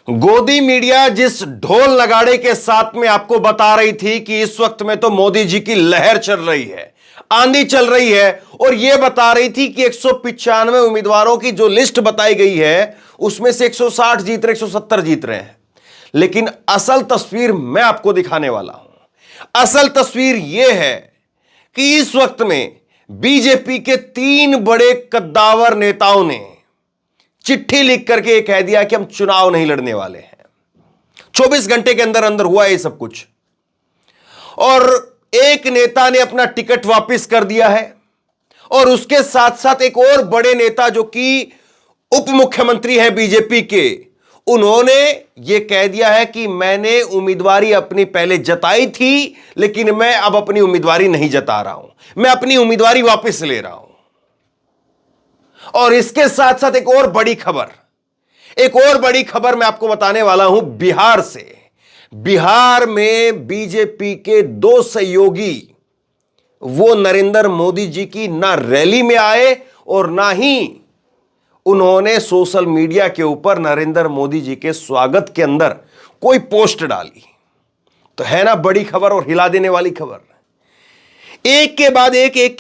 गोदी मीडिया जिस ढोल नगाड़े के साथ में आपको बता रही थी कि इस वक्त में तो मोदी जी की लहर चल रही है, आंधी चल रही है, और यह बता रही थी कि 195 उम्मीदवारों की जो लिस्ट बताई गई है उसमें से 160 जीत रहे, 170 जीत रहे हैं। लेकिन असल तस्वीर मैं आपको दिखाने वाला हूं। असल तस्वीर यह है कि इस वक्त में बीजेपी के 3 बड़े कद्दावर नेताओं ने चिट्ठी लिख करके यह कह दिया कि हम चुनाव नहीं लड़ने वाले हैं। 24 घंटे के अंदर अंदर हुआ ये सब कुछ, और एक नेता ने अपना टिकट वापस कर दिया है, और उसके साथ साथ एक और बड़े नेता जो कि उप मुख्यमंत्री है बीजेपी के, उन्होंने यह कह दिया है कि मैंने उम्मीदवारी अपनी पहले जताई थी, लेकिन मैं अब अपनी उम्मीदवारी नहीं जता रहा हूं, मैं अपनी उम्मीदवारी वापस ले रहा हूं। और इसके साथ साथ एक और बड़ी खबर मैं आपको बताने वाला हूं बिहार से। बिहार में बीजेपी के 2 सहयोगी वो नरेंद्र मोदी जी की ना रैली में आए और ना ही उन्होंने सोशल मीडिया के ऊपर नरेंद्र मोदी जी के स्वागत के अंदर कोई पोस्ट डाली। तो है ना बड़ी खबर और हिला देने वाली खबर। एक के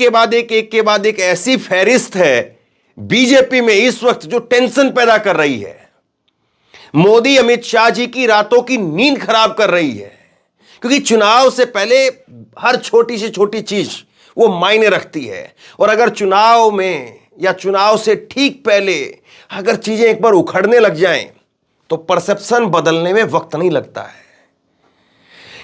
बाद एक ऐसी फहरिस्त है बीजेपी में इस वक्त जो टेंशन पैदा कर रही है। मोदी अमित शाह जी की रातों की नींद खराब कर रही है, क्योंकि चुनाव से पहले हर छोटी से छोटी चीज वो मायने रखती है। और अगर चुनाव में या चुनाव से ठीक पहले अगर चीजें एक बार उखड़ने लग जाएं तो परसेप्शन बदलने में वक्त नहीं लगता है।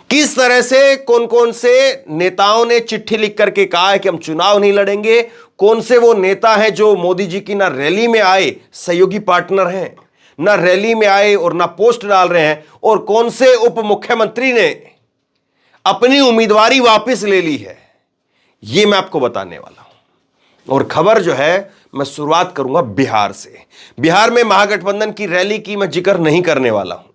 किस तरह से कौन कौन से नेताओं ने चिट्ठी लिख करके कहा है कि हम चुनाव नहीं लड़ेंगे, कौन से वो नेता हैं जो मोदी जी की ना रैली में आए, सहयोगी पार्टनर हैं, ना रैली में आए और ना पोस्ट डाल रहे हैं, और कौन से उप मुख्यमंत्री ने अपनी उम्मीदवारी वापस ले ली है, ये मैं आपको बताने वाला हूं। और खबर जो है मैं शुरुआत करूंगा बिहार से। बिहार में महागठबंधन की रैली की मैं जिक्र नहीं करने वाला हूं,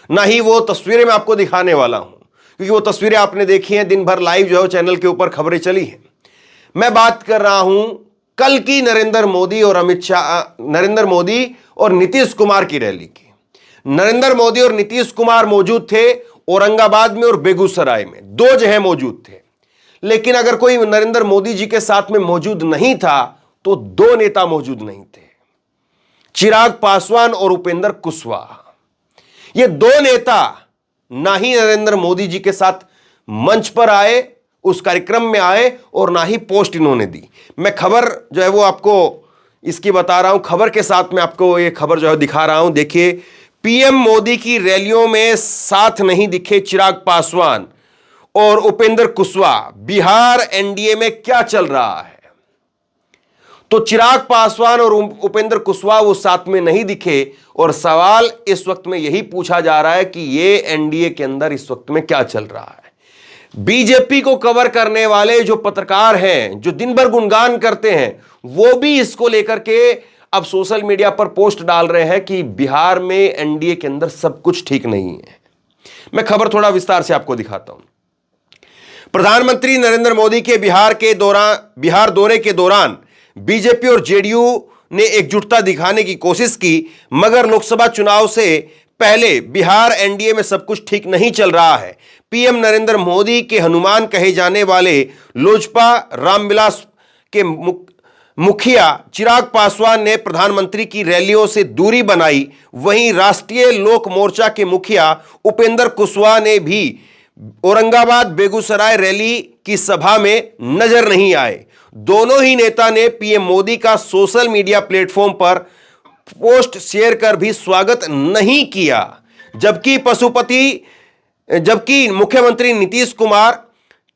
ना ही वो तस्वीरें मैं आपको दिखाने वाला हूं, क्योंकि वो तस्वीरें आपने देखी हैं, दिन भर लाइव जो है चैनल के ऊपर खबरें चली हैं। मैं बात कर रहा हूं कल की नरेंद्र मोदी और नीतीश कुमार की रैली की। नरेंद्र मोदी और नीतीश कुमार मौजूद थे औरंगाबाद में और बेगूसराय में, 2 जगह मौजूद थे। लेकिन अगर कोई नरेंद्र मोदी जी के साथ में मौजूद नहीं था तो 2 नेता मौजूद नहीं थे, चिराग पासवान और उपेंद्र कुशवाहा। ये 2 नेता ना ही नरेंद्र मोदी जी के साथ मंच पर आए, उस कार्यक्रम में आए, और ना ही पोस्ट इन्होंने दी। मैं खबर जो है वो आपको इसकी बता रहा हूं, खबर के साथ में आपको ये खबर जो है दिखा रहा हूं। देखिए, पीएम मोदी की रैलियों में साथ नहीं दिखे चिराग पासवान और उपेंद्र कुशवाहा। बिहार एनडीए में क्या चल रहा है? तो चिराग पासवान और उपेंद्र कुशवाहा वो साथ में नहीं दिखे, और सवाल इस वक्त में यही पूछा जा रहा है कि ये एनडीए के अंदर इस वक्त में क्या चल रहा है। बीजेपी को कवर करने वाले जो पत्रकार हैं, जो दिन भर गुणगान करते हैं, वो भी इसको लेकर के अब सोशल मीडिया पर पोस्ट डाल रहे हैं कि बिहार में एनडीए के अंदर सब कुछ ठीक नहीं है। मैं खबर थोड़ा विस्तार से आपको दिखाता हूं। प्रधानमंत्री नरेंद्र मोदी के बिहार दौरे के दौरान बीजेपी और जेडीयू ने एकजुटता दिखाने की कोशिश की, मगर लोकसभा चुनाव से पहले बिहार एनडीए में सब कुछ ठीक नहीं चल रहा है। पीएम नरेंद्र मोदी के हनुमान कहे जाने वाले लोजपा रामविलास के मुखिया चिराग पासवान ने प्रधानमंत्री की रैलियों से दूरी बनाई। वहीं राष्ट्रीय लोक मोर्चा के मुखिया उपेंद्र कुशवाहा ने भी औरंगाबाद बेगूसराय रैली की सभा में नजर नहीं आए। दोनों ही नेता ने पीएम मोदी का सोशल मीडिया प्लेटफॉर्म पर पोस्ट शेयर कर भी स्वागत नहीं किया, जबकि मुख्यमंत्री नीतीश कुमार,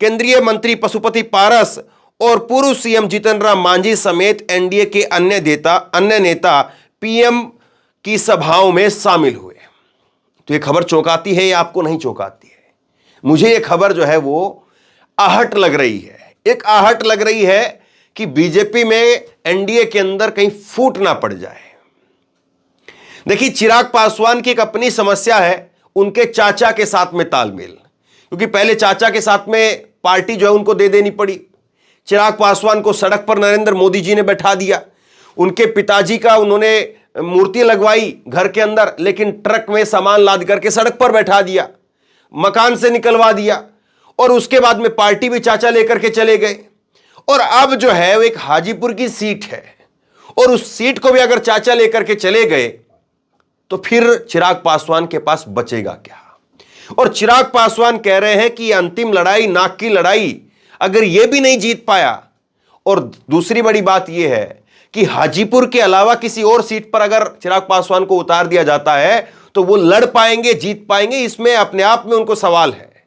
केंद्रीय मंत्री पशुपति पारस और पूर्व सीएम जीतन राम मांझी समेत एनडीए के अन्य नेता पीएम की सभाओं में शामिल हुए। तो ये खबर चौंकाती है या आपको नहीं चौंकाती है? मुझे ये खबर जो है वो आहट लग रही है। एक आहट लग रही है कि बीजेपी में एनडीए के अंदर कहीं फूट ना पड़ जाए। देखिए, चिराग पासवान की एक अपनी समस्या है, उनके चाचा के साथ में तालमेल, क्योंकि पहले चाचा के साथ में पार्टी जो है उनको दे देनी पड़ी। चिराग पासवान को सड़क पर नरेंद्र मोदी जी ने बैठा दिया। उनके पिताजी का उन्होंने मूर्ति लगवाई घर के अंदर, लेकिन ट्रक में सामान लाद करके सड़क पर बैठा दिया, मकान से निकलवा दिया, और उसके बाद में पार्टी भी चाचा लेकर के चले गए। और अब जो है वो एक हाजीपुर की सीट है, और उस सीट को भी अगर चाचा लेकर के चले गए तो फिर चिराग पासवान के पास बचेगा क्या? और चिराग पासवान कह रहे हैं कि अंतिम लड़ाई, नाक की लड़ाई, अगर यह भी नहीं जीत पाया, और दूसरी बड़ी बात यह है कि हाजीपुर के अलावा किसी और सीट पर अगर चिराग पासवान को उतार दिया जाता है तो वो लड़ पाएंगे, जीत पाएंगे? इसमें अपने आप में उनको सवाल है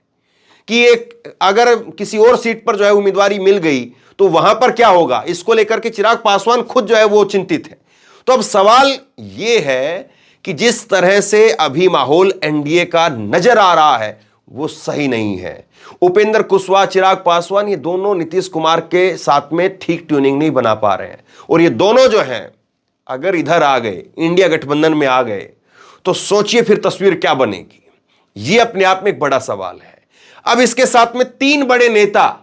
कि एक अगर किसी और सीट पर जो है उम्मीदवारी मिल गई तो वहां पर क्या होगा, इसको लेकर के चिराग पासवान खुद जो है वो चिंतित है। तो अब सवाल यह है कि जिस तरह से अभी माहौल एनडीए का नजर आ रहा है वो सही नहीं है। उपेंद्र कुशवाहा, चिराग पासवान, ये दोनों नीतीश कुमार के साथ में ठीक ट्यूनिंग नहीं बना पा रहे हैं, और ये दोनों जो हैं अगर इधर आ गए, इंडिया गठबंधन में आ गए, तो सोचिए फिर तस्वीर क्या बनेगी। ये अपने आप में एक बड़ा सवाल है। अब इसके साथ में 3 बड़े नेता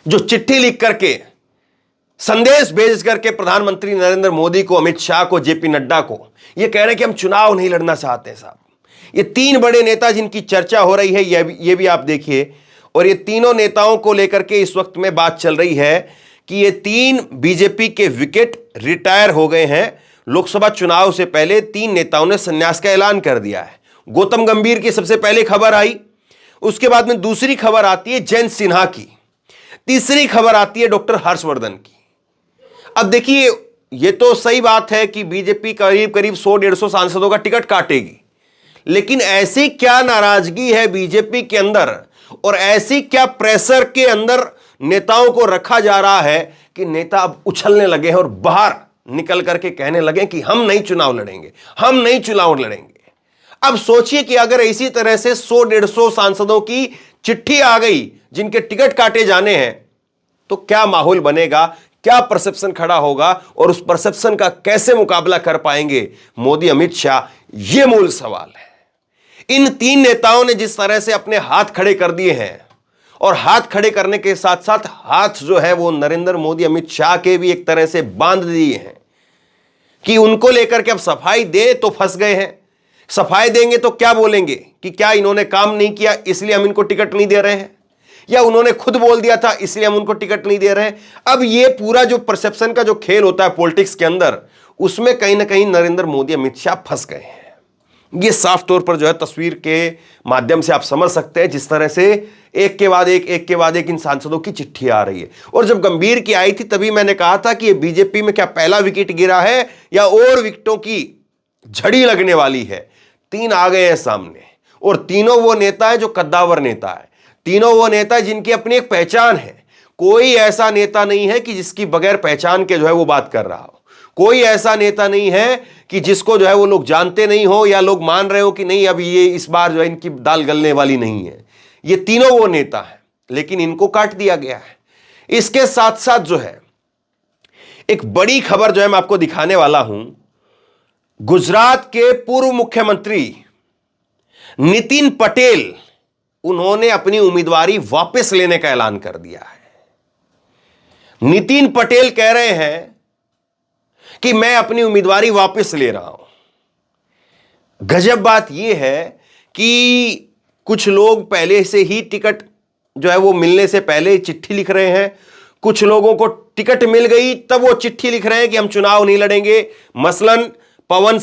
जो चिट्ठी लिख करके, संदेश भेज करके प्रधानमंत्री नरेंद्र मोदी को, अमित शाह को, जेपी नड्डा को, यह कह रहे हैं कि हम चुनाव नहीं लड़ना चाहते साहब। ये 3 बड़े नेता जिनकी चर्चा हो रही है, ये भी आप देखिए। और ये तीनों नेताओं को लेकर के इस वक्त में बात चल रही है कि ये 3 बीजेपी के विकेट रिटायर हो गए हैं। लोकसभा चुनाव से पहले 3 नेताओं ने संन्यास का ऐलान कर दिया है। गौतम गंभीर की सबसे पहले खबर आई, उसके बाद में दूसरी खबर आती है जयंत सिन्हा की, तीसरी खबर आती है डॉक्टर हर्षवर्धन की। अब देखिए, ये तो सही बात है कि बीजेपी करीब करीब 100-150 सांसदों का टिकट काटेगी, लेकिन ऐसी क्या नाराजगी है बीजेपी के अंदर, और ऐसी क्या प्रेशर के अंदर नेताओं को रखा जा रहा है कि नेता अब उछलने लगे हैं और बाहर निकल करके कहने लगे कि हम नहीं चुनाव लड़ेंगे, हम नहीं चुनाव लड़ेंगे। अब सोचिए कि अगर इसी तरह से 100-150 सांसदों की चिट्ठी आ गई जिनके टिकट काटे जाने हैं, तो क्या माहौल बनेगा, क्या परसेप्शन खड़ा होगा, और उस परसेप्शन का कैसे मुकाबला कर पाएंगे मोदी, अमित शाह? यह मूल सवाल है। इन 3 नेताओं ने जिस तरह से अपने हाथ खड़े कर दिए हैं, और हाथ खड़े करने के साथ साथ हाथ जो है वो नरेंद्र मोदी, अमित शाह के भी एक तरह से बांध दिए हैं कि उनको लेकर के अब सफाई दे तो फंस गए हैं। सफाई देंगे तो क्या बोलेंगे कि क्या इन्होंने काम नहीं किया इसलिए हम इनको टिकट नहीं दे रहे हैं, या उन्होंने खुद बोल दिया था इसलिए हम उनको टिकट नहीं दे रहे हैं। अब ये पूरा जो परसेप्शन का जो खेल होता है पॉलिटिक्स के अंदर, उसमें कहीं ना कहीं नरेंद्र मोदी, अमित शाह फंस गए हैं। ये साफ तौर पर जो है तस्वीर के माध्यम से आप समझ सकते हैं, जिस तरह से एक के बाद एक इन सांसदों की चिट्ठी आ रही है। और जब गंभीर की आई थी तभी मैंने कहा था कि ये बीजेपी में क्या पहला विकेट गिरा है या और विकेटों की झड़ी लगने वाली है। 3 आ गए हैं सामने, और तीनों वो नेता है जो कद्दावर नेता है, तीनों वो नेता है जिनकी अपनी एक पहचान है। कोई ऐसा नेता नहीं है कि जिसकी बगैर पहचान के जो है वो बात कर रहा हो। कोई ऐसा नेता नहीं है कि जिसको जो है वो लोग जानते नहीं हो, या लोग मान रहे हो कि नहीं अब ये इस बार जो है इनकी दाल गलने वाली नहीं है। ये तीनों वो नेता हैं, लेकिन इनको काट दिया गया है। इसके साथ साथ जो है एक बड़ी खबर जो है मैं आपको दिखाने वाला हूं। गुजरात के पूर्व मुख्यमंत्री नितिन पटेल, उन्होंने अपनी उम्मीदवारी वापस लेने का ऐलान कर दिया है। नितिन पटेल कह रहे हैं कि मैं अपनी उम्मीदवारी वापस ले रहा हूं। गजब बात यह है कि कुछ लोग पहले से ही टिकट जो है वो मिलने से पहले चिट्ठी लिख रहे हैं, कुछ लोगों को टिकट मिल गई तब वो चिट्ठी लिख रहे हैं कि हम चुनाव नहीं लड़ेंगे। मसलन पवन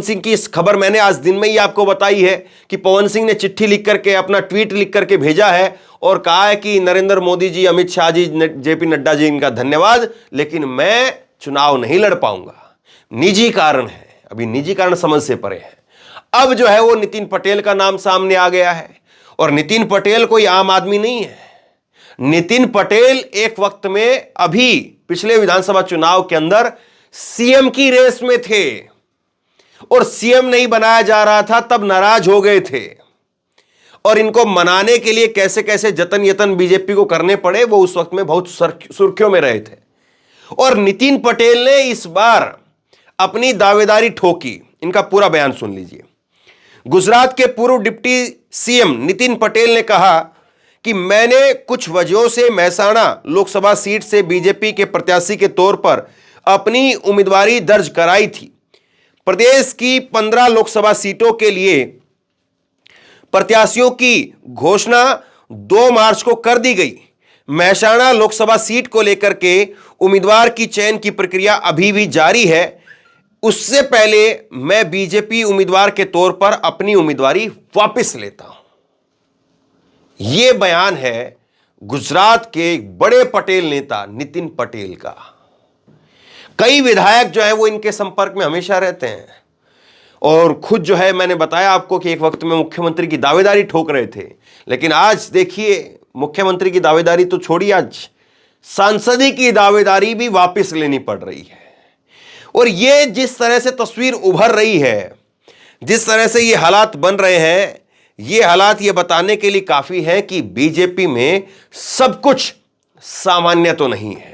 सिंह की इस खबर मैंने आज दिन में ही आपको बताई है कि पवन सिंह ने चिट्ठी लिख करके, अपना ट्वीट लिख करके भेजा है और कहा है कि नरेंद्र मोदी जी, अमित शाह जी, जेपी नड्डा जी, इनका धन्यवाद, लेकिन मैं चुनाव नहीं लड़ पाऊंगा, निजी कारण है। अभी निजी कारण समझ से परे है। अब जो है वो नितिन पटेल का नाम सामने आ गया है, और नितिन पटेल कोई आम आदमी नहीं है। नितिन पटेल एक वक्त में, अभी पिछले विधानसभा चुनाव के अंदर सीएम की रेस में थे, और सीएम नहीं बनाया जा रहा था तब नाराज हो गए थे, और इनको मनाने के लिए कैसे कैसे जतन यतन बीजेपी को करने पड़े, वो उस वक्त में बहुत सुर्खियों में रहे थे। और नितिन पटेल ने इस बार अपनी दावेदारी ठोकी। इनका पूरा बयान सुन लीजिए। गुजरात के पूर्व डिप्टी सीएम नितिन पटेल ने कहा कि मैंने कुछ वजहों से मेहसाणा लोकसभा सीट से बीजेपी के प्रत्याशी के तौर पर अपनी उम्मीदवारी दर्ज कराई थी। प्रदेश की 15 लोकसभा सीटों के लिए प्रत्याशियों की घोषणा 2 मार्च को कर दी गई। मेहसाणा लोकसभा सीट को लेकर के उम्मीदवार की चयन की प्रक्रिया अभी भी जारी है। उससे पहले मैं बीजेपी उम्मीदवार के तौर पर अपनी उम्मीदवारी वापस लेता हूं। यह बयान है गुजरात के एक बड़े पटेल नेता नितिन पटेल का। कई विधायक जो है वो इनके संपर्क में हमेशा रहते हैं और खुद जो है, मैंने बताया आपको कि एक वक्त में मुख्यमंत्री की दावेदारी ठोक रहे थे, लेकिन आज देखिए मुख्यमंत्री की दावेदारी तो छोड़ी, आज सांसदी की दावेदारी भी वापस लेनी पड़ रही है। और ये जिस तरह से तस्वीर उभर रही है, जिस तरह से ये हालात बन रहे हैं, ये हालात ये बताने के लिए काफी है कि बीजेपी में सब कुछ सामान्य तो नहीं है।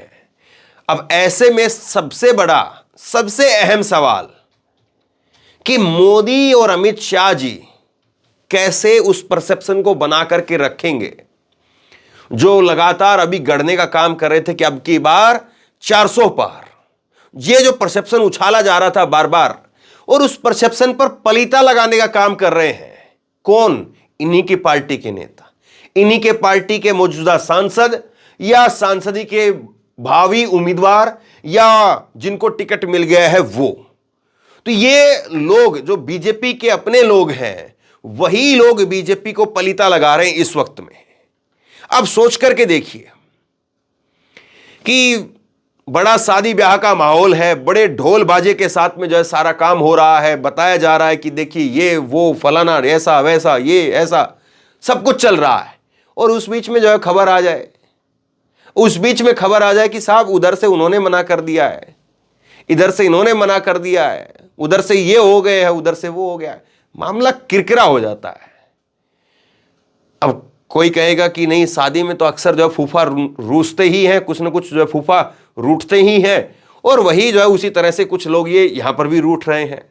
अब ऐसे में सबसे बड़ा, सबसे अहम सवाल कि मोदी और अमित शाह जी कैसे उस परसेप्शन को बना करके रखेंगे जो लगातार अभी गढ़ने का काम कर रहे थे कि अब की बार 400 पार। ये जो परसेप्शन उछाला जा रहा था बार बार, और उस परसेप्शन पर पलीता लगाने का काम कर रहे हैं कौन? इन्हीं की पार्टी के नेता, इन्हीं के पार्टी के मौजूदा सांसद या सांसदी के भावी उम्मीदवार या जिनको टिकट मिल गया है वो। तो ये लोग जो बीजेपी के अपने लोग हैं, वही लोग बीजेपी को पलीता लगा रहे हैं इस वक्त में। अब सोच करके देखिए कि बड़ा शादी ब्याह का माहौल है, बड़े ढोल बाजे के साथ में जो है सारा काम हो रहा है, बताया जा रहा है कि देखिए ये वो फलाना ऐसा वैसा ये ऐसा सब कुछ चल रहा है। और उस बीच में जो है खबर आ जाए, उस बीच में खबर आ जाए कि साहब उधर से उन्होंने मना कर दिया है, इधर से इन्होंने मना कर दिया है, उधर से ये हो गए है, उधर से वो हो गया है, मामला किरकिरा हो जाता है। अब कोई कहेगा कि नहीं, शादी में तो अक्सर जो है फूफा रूसते ही हैं, कुछ ना कुछ जो है फूफा रूठते ही हैं, और वही जो है उसी तरह से कुछ लोग ये यहां पर भी रूठ रहे हैं।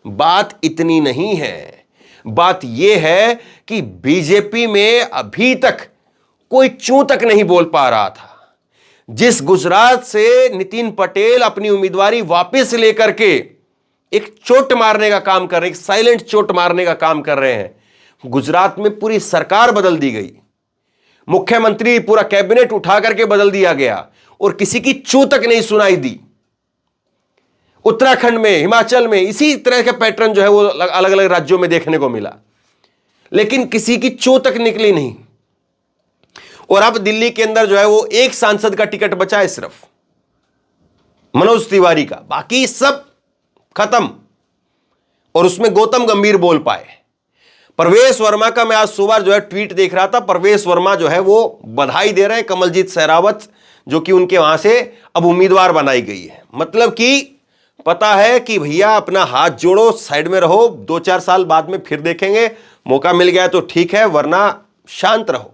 बात इतनी नहीं है, बात यह है कि बीजेपी में अभी तक कोई चूं तक नहीं बोल पा रहा था। जिस गुजरात से नितिन पटेल अपनी उम्मीदवारी वापस लेकर के एक चोट मारने का काम कर रहे हैं, एक साइलेंट चोट मारने का काम कर रहे हैं, गुजरात में पूरी सरकार बदल दी गई, मुख्यमंत्री पूरा कैबिनेट उठा करके बदल दिया गया और किसी की चू तक नहीं सुनाई दी। उत्तराखंड में, हिमाचल में इसी तरह का पैटर्न जो है वो अलग अलग राज्यों में देखने को मिला, लेकिन किसी की चू तक निकली नहीं। और अब दिल्ली के अंदर जो है वो एक सांसद का टिकट बचा है, सिर्फ मनोज तिवारी का, बाकी सब खत्म। और उसमें गौतम गंभीर बोल पाए। परवेश वर्मा का मैं आज सुबह जो है ट्वीट देख रहा था, परवेश वर्मा जो है वो बधाई दे रहे हैं कमलजीत सहरावत, जो कि उनके वहां से अब उम्मीदवार बनाई गई है। मतलब कि पता है कि भैया अपना हाथ जोड़ो, साइड में रहो, 2-4 साल बाद में फिर देखेंगे, मौका मिल गया तो ठीक है, वरना शांत रहो।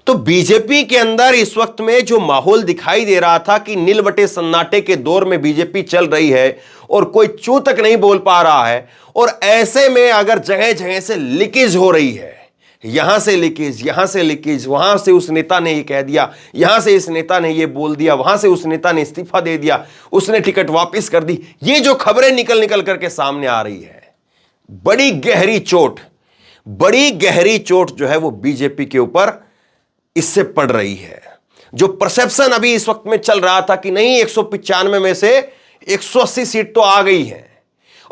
तो बीजेपी के अंदर इस वक्त में जो माहौल दिखाई दे रहा था कि नील बटे सन्नाटे के दौर में बीजेपी चल रही है और कोई चू तक नहीं बोल पा रहा है, और ऐसे में अगर जगह जगह से लीकेज हो रही है, यहां से लीकेज, यहां से लीकेज, वहां से उस नेता ने ये कह दिया, यहां से इस नेता ने ये बोल दिया, वहां से उस नेता ने इस्तीफा दे दिया, उसने टिकट वापस कर दी, ये जो खबरें निकल निकल करके सामने आ रही है, बड़ी गहरी चोट जो है वो बीजेपी के ऊपर इससे पड़ रही है। जो परसेप्शन अभी इस वक्त में चल रहा था कि नहीं 195 में से 180 सीट तो आ गई है,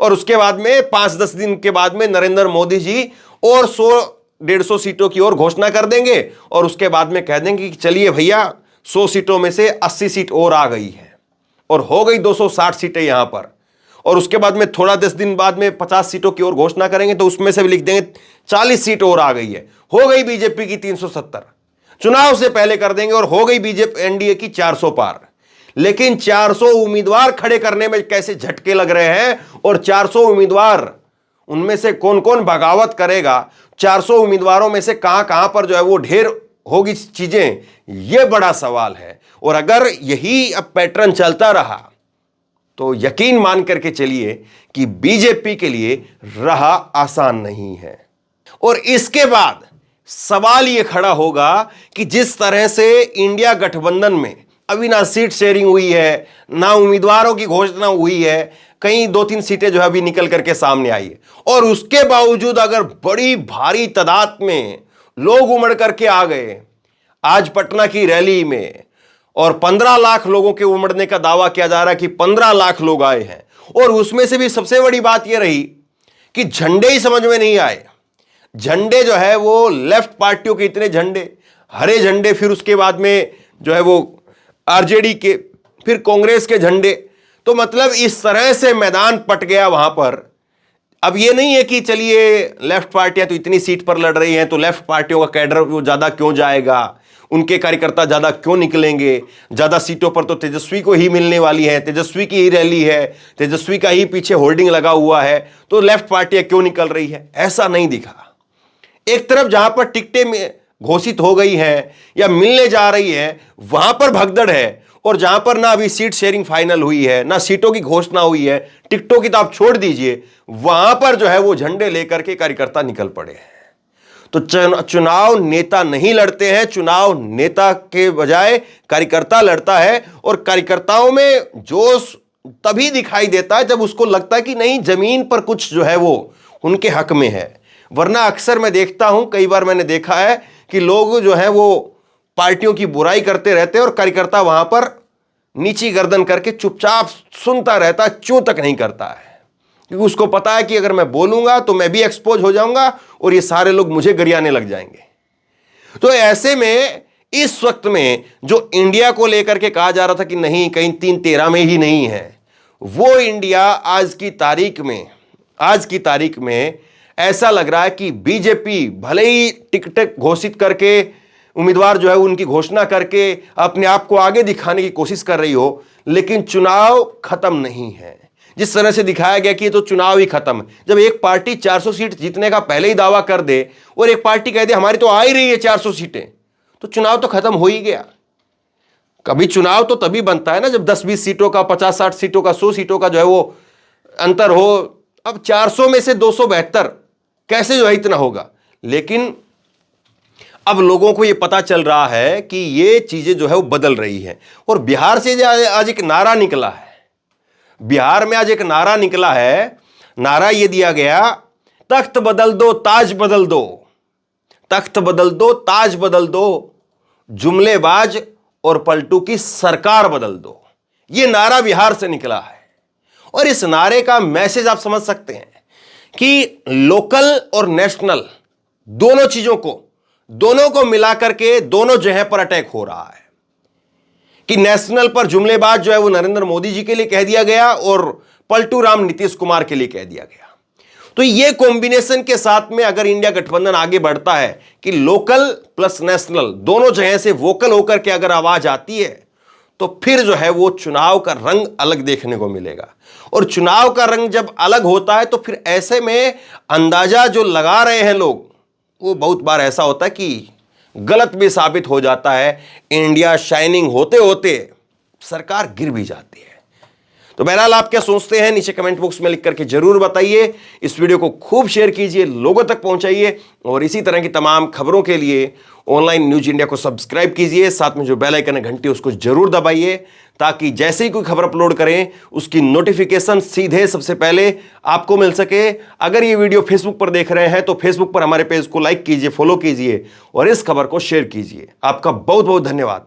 और उसके बाद में 5-10 दिन के बाद में नरेंद्र मोदी जी और 100-150 सीटों की ओर घोषणा कर देंगे, और उसके बाद में कह देंगे कि चलिए भैया 100 सीटों में से 80 सीट और आ गई है, और हो गई 260 सीटें यहां पर। और उसके बाद में थोड़ा 10 दिन बाद में 50 सीटों की ओर घोषणा करेंगे, तो उसमें से भी लिख देंगे 40 सीट और आ गई है, हो गई बीजेपी की 370। चुनाव से पहले कर देंगे और हो गई बीजेपी एनडीए की 400 पार। लेकिन 400 उम्मीदवार खड़े करने में कैसे झटके लग रहे हैं, और 400 उम्मीदवार, उनमें से कौन कौन बगावत करेगा, 400 उम्मीदवारों में से कहां कहां पर जो है वो ढेर होगी चीजें, यह बड़ा सवाल है। और अगर यही अब पैटर्न चलता रहा तो यकीन मान करके चलिए कि बीजेपी के लिए राह आसान नहीं है। और इसके बाद सवाल यह खड़ा होगा कि जिस तरह से इंडिया गठबंधन में अभी ना सीट शेयरिंग हुई है, ना उम्मीदवारों की घोषणा हुई है, कहीं 2-3 सीटें जो है अभी निकल करके सामने आई है। और उसके बावजूद अगर बड़ी भारी तादाद में लोग उमड़ करके आ गए आज पटना की रैली में, और 15 लाख लोगों के उमड़ने का दावा किया जा रहा है कि 15 लाख लोग आए हैं, और उसमें से भी सबसे बड़ी बात यह रही कि झंडे ही समझ में नहीं आए। झंडे जो है वो लेफ्ट पार्टियों के इतने झंडे, हरे झंडे, फिर उसके बाद में जो है वो आरजेडी के, फिर कांग्रेस के झंडे। तो मतलब इस तरह से मैदान पट गया वहां पर। अब ये नहीं है कि चलिए लेफ्ट पार्टियां तो इतनी सीट पर लड़ रही हैं तो लेफ्ट पार्टियों का कैडर वो ज्यादा क्यों जाएगा, उनके कार्यकर्ता ज्यादा क्यों निकलेंगे, ज्यादा सीटों पर तो तेजस्वी को ही मिलने वाली है, तेजस्वी की ही रैली है, तेजस्वी का ही पीछे होर्डिंग लगा हुआ है, तो लेफ्ट पार्टियां क्यों निकल रही है। ऐसा नहीं दिखा। एक तरफ जहां पर टिकटें घोषित हो गई हैं या मिलने जा रही है वहां पर भगदड़ है, और जहां पर ना अभी सीट शेयरिंग फाइनल हुई है, ना सीटों की घोषणा हुई है, टिकटों की तो आप छोड़ दीजिए, वहां पर जो है वो झंडे लेकर के कार्यकर्ता निकल पड़े हैं। तो चुनाव नेता नहीं लड़ते हैं, चुनाव नेता के बजाय कार्यकर्ता लड़ता है। और कार्यकर्ताओं में जोश तभी दिखाई देता है जब उसको लगता है कि नहीं, जमीन पर कुछ जो है वो उनके हक में है। वरना अक्सर मैं देखता हूं, कई बार मैंने देखा है कि लोग जो है वो पार्टियों की बुराई करते रहते हैं और कार्यकर्ता वहां पर नीची गर्दन करके चुपचाप सुनता रहता, चूं तक नहीं करता है, क्योंकि उसको पता है कि अगर मैं बोलूंगा तो मैं भी एक्सपोज हो जाऊंगा और ये सारे लोग मुझे गरियाने लग जाएंगे। तो ऐसे में इस वक्त में जो इंडिया को लेकर के कहा जा रहा था कि नहीं कहीं 3-13 में ही नहीं है, वो इंडिया आज की तारीख में ऐसा लग रहा है कि बीजेपी भले ही टिकट घोषित करके, उम्मीदवार जो है उनकी घोषणा करके अपने आप को आगे दिखाने की कोशिश कर रही हो, लेकिन चुनाव खत्म नहीं है। जिस तरह से दिखाया गया कि ये तो चुनाव ही खत्म है। जब एक पार्टी 400 सीट जीतने का पहले ही दावा कर दे और एक पार्टी कह दे हमारी तो आ ही रही है 400 सीटें, तो चुनाव तो खत्म हो ही गया। कभी चुनाव तो तभी बनता है ना जब 10-20 सीटों का, 50-60 सीटों का, 100 सीटों का जो है वो अंतर हो। अब 400 में से 272 कैसे जो है इतना होगा। लेकिन अब लोगों को यह पता चल रहा है कि ये चीजें जो है वो बदल रही है। और बिहार से आज एक नारा निकला है, बिहार में आज एक नारा निकला है। नारा यह दिया गया, तख्त बदल दो ताज बदल दो, तख्त बदल दो ताज बदल दो, जुमलेबाज और पलटू की सरकार बदल दो। यह नारा बिहार से निकला है। और इस नारे का मैसेज आप समझ सकते हैं कि लोकल और नेशनल दोनों को मिलाकर के दोनों जगह पर अटैक हो रहा है। कि नेशनल पर जुमलेबाज जो है वो नरेंद्र मोदी जी के लिए कह दिया गया और पलटू राम नीतीश कुमार के लिए कह दिया गया। तो ये कॉम्बिनेशन के साथ में अगर इंडिया गठबंधन आगे बढ़ता है कि लोकल प्लस नेशनल दोनों जगह से वोकल होकर के अगर आवाज आती है, तो फिर जो है वो चुनाव का रंग अलग देखने को मिलेगा। और चुनाव का रंग जब अलग होता है तो फिर ऐसे में अंदाजा जो लगा रहे हैं लोग, वो बहुत बार ऐसा होता है कि गलत भी साबित हो जाता है। इंडिया शाइनिंग होते होते सरकार गिर भी जाती है। तो बहरहाल आप क्या सोचते हैं नीचे कमेंट बॉक्स में लिख करके जरूर बताइए। इस वीडियो को खूब शेयर कीजिए, लोगों तक पहुंचाइए, और इसी तरह की तमाम खबरों के लिए ऑनलाइन न्यूज इंडिया को सब्सक्राइब कीजिए। साथ में जो बेल आइकन है घंटी उसको जरूर दबाइए, ताकि जैसे ही कोई खबर अपलोड करें उसकी नोटिफिकेशन सीधे सबसे पहले आपको मिल सके। अगर ये वीडियो फेसबुक पर देख रहे हैं तो फेसबुक पर हमारे पेज को लाइक कीजिए, फॉलो कीजिए और इस खबर को शेयर कीजिए। आपका बहुत बहुत धन्यवाद।